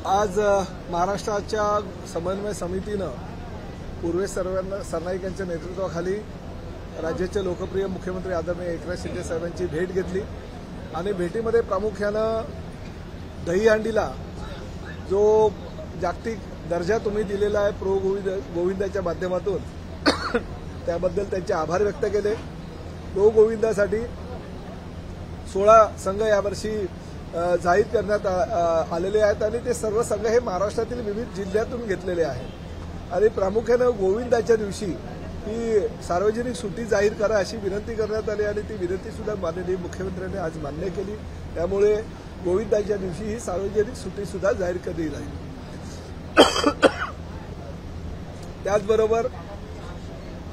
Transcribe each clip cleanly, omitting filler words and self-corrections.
आज महाराष्ट्राच्या समन्वय समितीनं पूर्वेश सरनाईक यांच्या नेतृत्वाखाली राज्याचे लोकप्रिय मुख्यमंत्री आदरणीय एकनाथ शिंदे साहेबांची भेट घेतली आणि भेटीमध्ये प्रामुख्यानं दहीहंडीला जो जागतिक दर्जा तुम्ही दिलेला आहे प्रो गोविंदाच्या माध्यमातून त्याबद्दल त्यांचे आभार व्यक्त केले। प्रो गोविंदासाठी 16 संघ यावर्षी जाहीर करण्यात आलेले आहेत आणि ते सर्व संघ हे महाराष्ट्रातील विविध जिल्ह्यातून घेतलेले आहेत आणि प्रामुख्यानं गोविंदाच्या दिवशी ही सार्वजनिक सुट्टी जाहीर करा अशी विनंती करण्यात आली आणि ती विनंती सुद्धा माननीय मुख्यमंत्र्यांनी आज मान्य केली। त्यामुळे गोविंदाच्या दिवशी ही सार्वजनिक सुट्टी सुद्धा जाहीर केली जाईल। त्याचबरोबर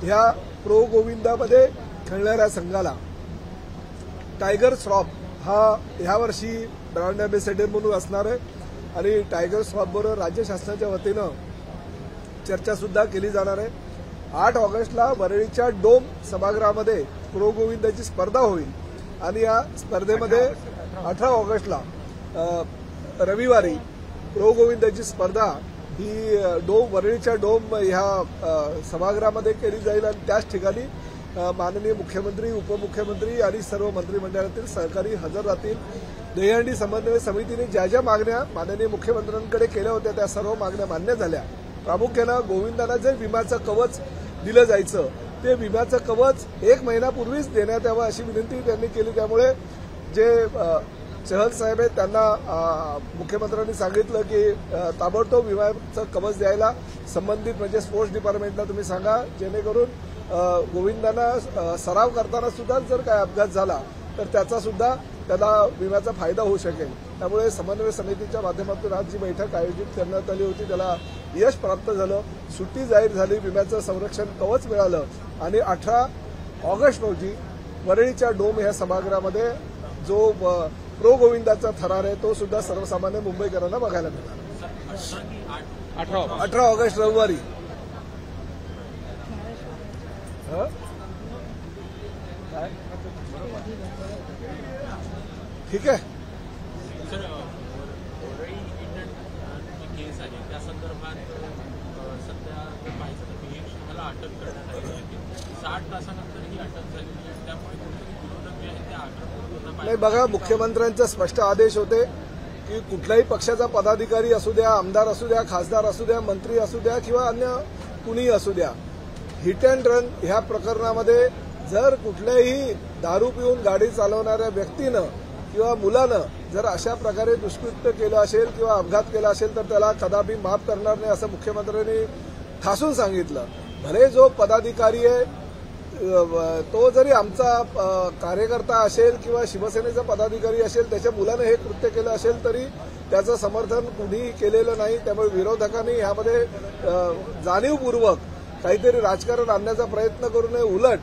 ह्या प्रो गोविंदामध्ये खेळणाऱ्या संघाला टायगर श्रॉफ हा यावर्षी ब्रँड अँबॅसेडर म्हणून असणार आहे आणि टायगर श्रॉफबरोबर राज्य शासनाच्या वतीनं चर्चा सुद्धा केली जाणार आहे। 8 ऑगस्टला वरळीच्या डोम सभागृहामध्ये प्रो गोविंदाची स्पर्धा होईल आणि या स्पर्धेमध्ये 18 ऑगस्टला रविवारी प्रो गोविंदाची स्पर्धा ही वरळीच्या डोम ह्या सभागृहामध्ये केली जाईल आणि त्याच ठिकाणी माननीय मुख्यमंत्री उपमुख्यमंत्री आणि सर्व मंत्रिमंडळातील सहकारी हजर राहतील। दहीहंडी समन्वय समितीने ज्या ज्या मागण्या माननीय मुख्यमंत्र्यांकडे केल्या होत्या त्या सर्व मागण्या मान्य झाल्या। प्रामुख्यानं गोविंदांना जे विम्याचं कवच दिलं जायचं ते विम्याचं कवच 1 महिन्यापूर्वीच देण्यात यावं अशी विनंती त्यांनी केली। त्यामुळे जे चहल साहेब आहेत त्यांना मुख्यमंत्र्यांनी सांगितलं की ताबडतोब विम्याचं कवच द्यायला संबंधित म्हणजे स्पोर्ट्स डिपार्टमेंटला तुम्ही सांगा, जेणेकरून गोविंदांना सराव करताना सुद्धा जर काय अपघात झाला तर त्याचा सुद्धा त्याला विम्याचा फायदा होऊ शकेल। त्यामुळे समन्वय समितीच्या माध्यमातून आज जी बैठक आयोजित करण्यात आली होती त्याला यश प्राप्त झालं, सुट्टी जाहीर झाली, विम्याचं संरक्षण कवच मिळालं आणि 18 ऑगस्ट रोजी वरळीच्या डोम ह्या सभागृहामध्ये जो प्रो गोविंदाचा थरार आहे तो सुद्धा सर्वसामान्य मुंबईकरांना बघायला मिळणार। 18 ऑगस्ट रविवारी ठीक आहे। सर, वरळी केस आहे त्या संदर्भात सध्या पाहिजे तर मिहिर शहाला अटक करण्यात आली आहे। 60 तासानंतर ही अटक झालेली आहे, त्यामुळे विरोधक जे आहेत ते आक्रमक नाही बघा, मुख्यमंत्र्यांचे स्पष्ट आदेश होते की कुठल्याही पक्षाचा पदाधिकारी असू द्या, आमदार असू द्या, खासदार असू द्या, मंत्री असू द्या किंवा अन्य कुणीही असू द्या, हिट अँड रन ह्या प्रकरणामध्ये जर कुठल्याही दारू पिऊन गाडी चालवणाऱ्या व्यक्तीनं किंवा मुलानं जर अशा प्रकारे दुष्कृत्य केलं असेल किंवा अपघात केला असेल तर त्याला कदापि माफ करणार नाही असं मुख्यमंत्र्यांनी ठासून सांगितलं। भले जो पदाधिकारी आहे तो जरी आमचा कार्यकर्ता असेल किंवा शिवसेनेचा पदाधिकारी असेल, त्याच्या मुलानं हे कृत्य केलं असेल तरी त्याचं समर्थन कुणीही केलेलं नाही। त्यामुळे विरोधकांनी यामध्ये जाणीवपूर्वक काहीतरी राजकारण आणण्याचा प्रयत्न करू नये। उलट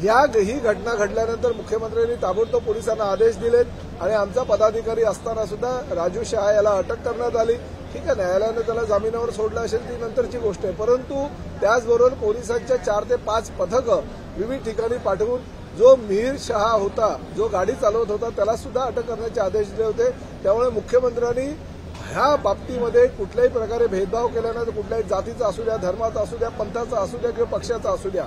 ही घटना घडल्यानंतर मुख्यमंत्र्यांनी ताबडतोब पोलिसांना आदेश दिलेत आणि आमचा पदाधिकारी असताना सुद्धा राजू शहा याला अटक करण्यात आली। ठीक आहे, न्यायालयानं त्याला जामिनावर सोडलं असेल ती नंतरची गोष्ट आहे, परंतु त्याचबरोबर पोलिसांच्या 4 ते 5 पथकं विविध ठिकाणी पाठवून जो मिहिर शहा होता, जो गाडी चालवत होता, त्याला सुद्धा अटक करण्याचे आदेश दिले होते। त्यामुळे मुख्यमंत्र्यांनी ह्या बाबतीमध्ये कुठल्याही प्रकारे भेदभाव केला नाही, कुठल्याही जातीचा असू द्या, धर्माचा असू द्या, पंथाचा असू द्या किंवा पक्षाचा असू द्या,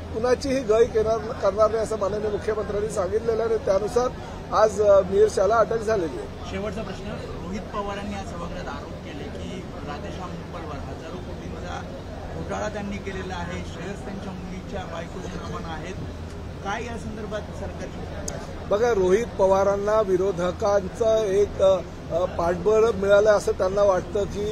कुणाचीही गय करणार नाही असं माननीय मुख्यमंत्र्यांनी सांगितलेलं आहे। त्यानुसार आज मिहिर शहाला अटक झालेली आहे। शेवटचा प्रश्न, रोहित पवारांनी आज सभागृहात आरोप केले की राधेश्याम मुंबईवर हजारो कोटींचा घोटाळा त्यांनी केलेला आहे, शेअर्स त्यांच्या मुलीच्या बायकोच्या नावानं आहेत, काय या संदर्भात सरकारची? बघा, रोहित पवारांना विरोधकांचं एक पाठबळ मिळालं असं त्यांना वाटतं की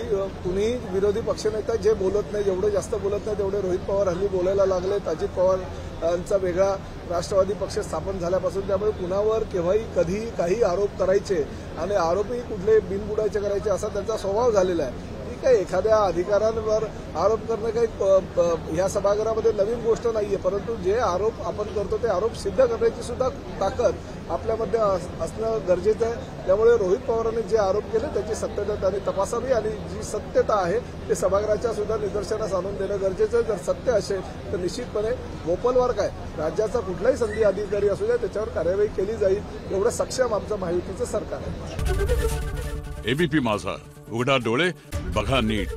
कुणीही विरोधी पक्षनेता जे बोलत नाही, जेवढे जास्त बोलत नाही तेवढे रोहित पवार हल्ली बोलायला लागलेत। अजित पवारांचा वेगळा राष्ट्रवादी पक्ष स्थापन झाल्यापासून, त्यामुळे कुणावर केव्हाही कधीही काही आरोप करायचे आणि आरोपही कुठले बिनबुडायचे करायचे असा त्यांचा स्वभाव झालेला आहे। ठीक आहे, एखाद्या अधिकाऱ्यांवर आरोप करणं काही ह्या सभागृहामध्ये नवीन गोष्ट नाहीये, परंतु जे आरोप आपण करतो ते आरोप सिद्ध करण्याची सुद्धा ताकद आपल्यामध्ये असणं गरजेचं आहे। त्यामुळे रोहित पवारांनी जे आरोप केले त्याची सत्यता त्यांनी तपासावी आणि जी सत्यता आहे ते सभागृहाच्या सुद्धा निदर्शनास आणून देणं गरजेचं आहे। जर सत्य असेल तर निश्चितपणे गोपलवार काय राज्याचा कुठलाही संधी अधिकारी असू द्या त्याच्यावर कार्यवाही केली जाईल, एवढं सक्षम आमचं महायुतीचं सरकार आहे। एबीपी माझा, उघडा डोळे बघा नीट.